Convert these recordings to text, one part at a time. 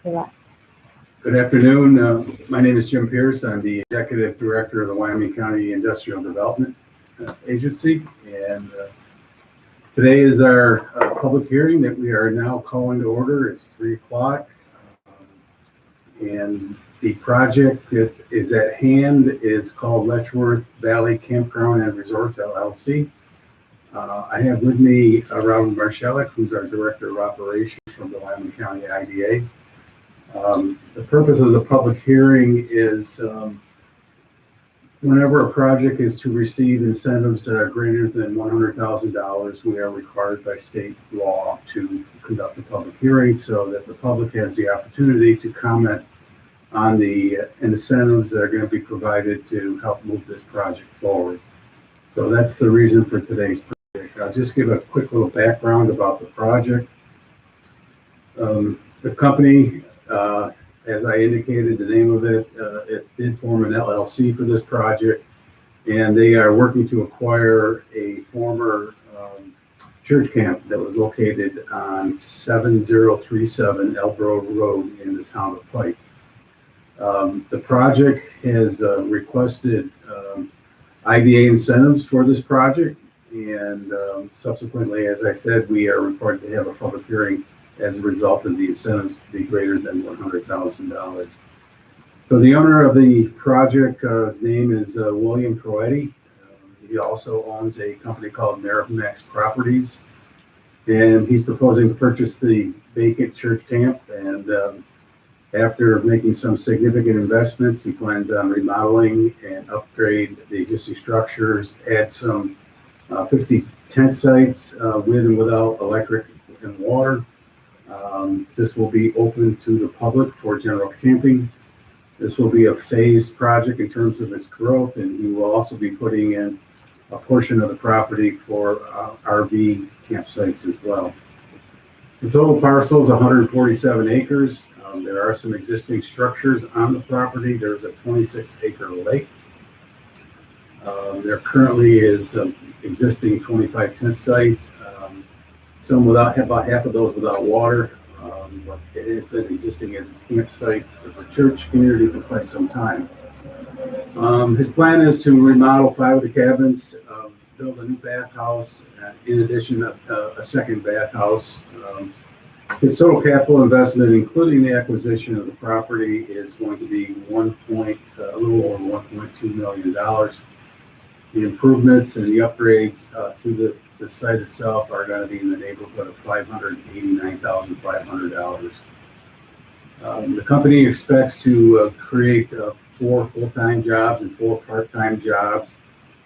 Good afternoon. My name is Jim Pierce. I'm the Executive Director of the Wyoming County Industrial Development Agency. And today is our public hearing that we are now calling to order. It's 3 o'clock. And the project that is at hand is called Letchworth Valley Campground and Resorts, LLC. I have with me Robin Marshallek, who's our Director of Operations from the Wyoming County IDA. The purpose of the public hearing is whenever a project is to receive incentives that are greater than $100,000, we are required by state law to conduct a public hearing so that the public has the opportunity to comment on the incentives that are going to be provided to help move this project forward. So that's the reason for today's project. I'll just give a quick little background about the project. The company, as I indicated, the name of it, it did form an LLC for this project, and they are working to acquire a former church camp that was located on 7037 Elbrook Road in the town of Pike. The project has requested IDA incentives for this project, and subsequently, as I said, we are required to have a public hearing as a result of the incentives to be greater than $100,000. So the owner of the project, his name is William Croetti. He also owns a company called Merrimax Properties, and he's proposing to purchase the vacant church camp. And after making some significant investments, he plans on remodeling and upgrade the existing structures, add some 50 tent sites with and without electric and water. This will be open to the public for general camping. This will be a phased project in terms of its growth, and he will also be putting in a portion of the property for RV campsites as well. The total parcel is 147 acres. There are some existing structures on the property. There's a 26-acre lake. There currently is existing 25 tent sites. Some without, about half of those without water, but it has been existing as a campsite for the church community for quite some time. His plan is to remodel 5 of the cabins, build a new bathhouse, in addition a second bathhouse. His total capital investment, including the acquisition of the property, is going to be a little over $1.2 million. The improvements and the upgrades to the site itself are going to be in the neighborhood of $589,500. The company expects to create 4 full-time jobs and 4 part-time jobs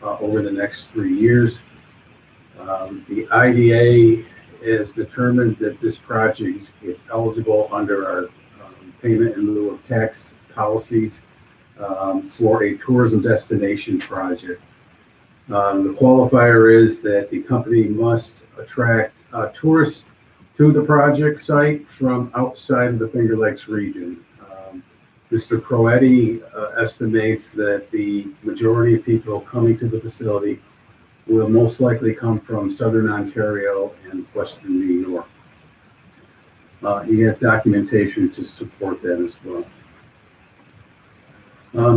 over the next 3 years. The IDA has determined that this project is eligible under our payment in lieu of tax policies for a tourism destination project. The qualifier is that the company must attract tourists to the project site from outside of the Finger Lakes region. Mr. Croetti estimates that the majority of people coming to the facility will most likely come from Southern Ontario and Western New York. He has documentation to support that as well.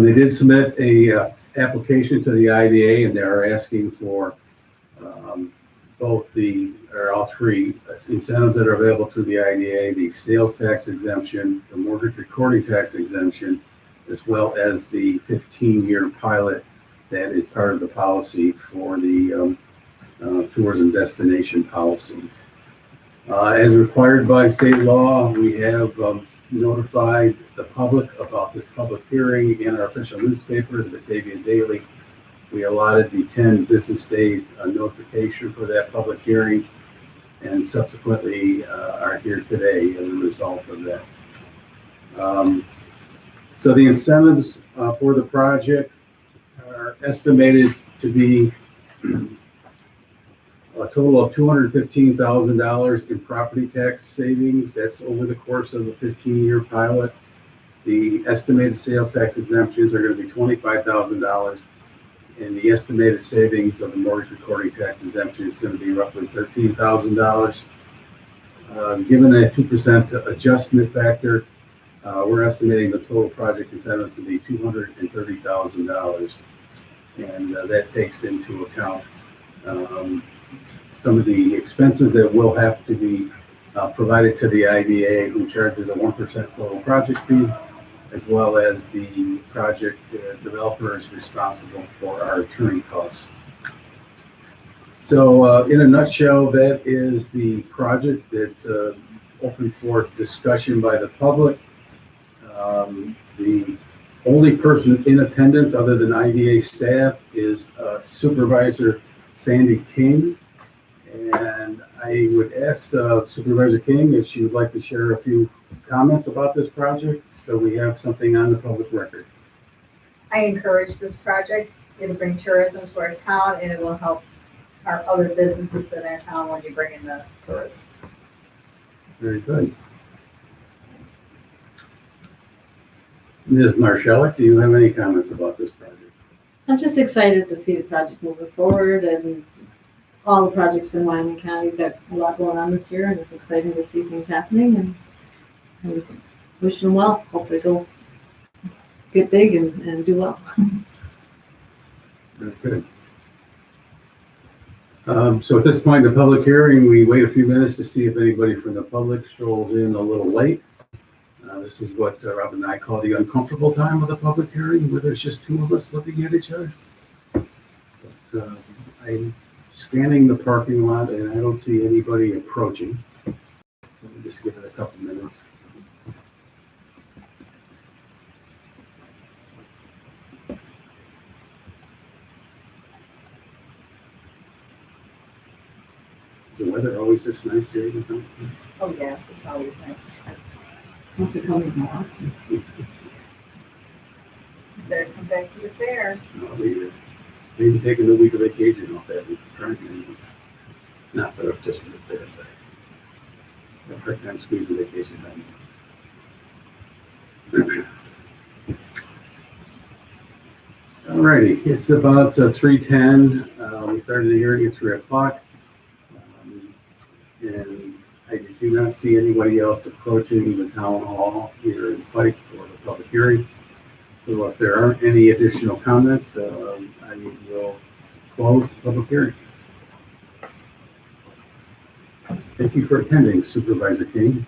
They did submit a application to the IDA, and they are asking for all 3 incentives that are available through the IDA: the sales tax exemption, the mortgage recording tax exemption, as well as the 15-year pilot that is part of the policy for the tourism destination policy. As required by state law, we have notified the public about this public hearing in our official newspaper, the Batavia Daily. We allotted the 10 business days notification for that public hearing, and subsequently are here today as a result of that. So the incentives for the project are estimated to be a total of $215,000 in property tax savings. That's over the course of the 15-year pilot. The estimated sales tax exemptions are going to be $25,000, and the estimated savings of the mortgage recording tax exemption is going to be roughly $13,000. Given a 2% adjustment factor, We're estimating the total project incentives to be $230,000. And that takes into account some of the expenses that will have to be provided to the IDA, who charges a 1% total project fee, as well as the project developer is responsible for our attorney costs. So in a nutshell, that is the project that's open for discussion by the public. The only person in attendance other than IDA staff is Supervisor Sandy King. And I would ask Supervisor King if she would like to share a few comments about this project, so we have something on the public record. I encourage this project. It'll bring tourism to our town, and it will help our other businesses in our town when you bring in the tourists. Very good. Ms. Marshallek, do you have any comments about this project? I'm just excited to see the project moving forward, and all the projects in Wyoming County. We've got a lot going on this year, and it's exciting to see things happening, and wish them well. Hopefully they'll get big and do well. Very good. So at this point in the public hearing, we wait a few minutes to see if anybody from the public strolls in a little late. This is what Rob and I call the uncomfortable time of the public hearing, where there's just two of us looking at each other. But I'm scanning the parking lot and I don't see anybody approaching. So we'll just give it a couple minutes. Is the weather always this nice here? Oh, yes, it's always nice. What's it coming more? Better come back to the fair. Maybe taking a week of vacation off that week. Not for just for the fair, but a hard time squeezing vacation time. All righty, it's about 3:10. We started the hearing at 3 o'clock. And I do not see anybody else approaching the town hall here in Pike for the public hearing. So if there aren't any additional comments, I will close the public hearing. Thank you for attending, Supervisor King.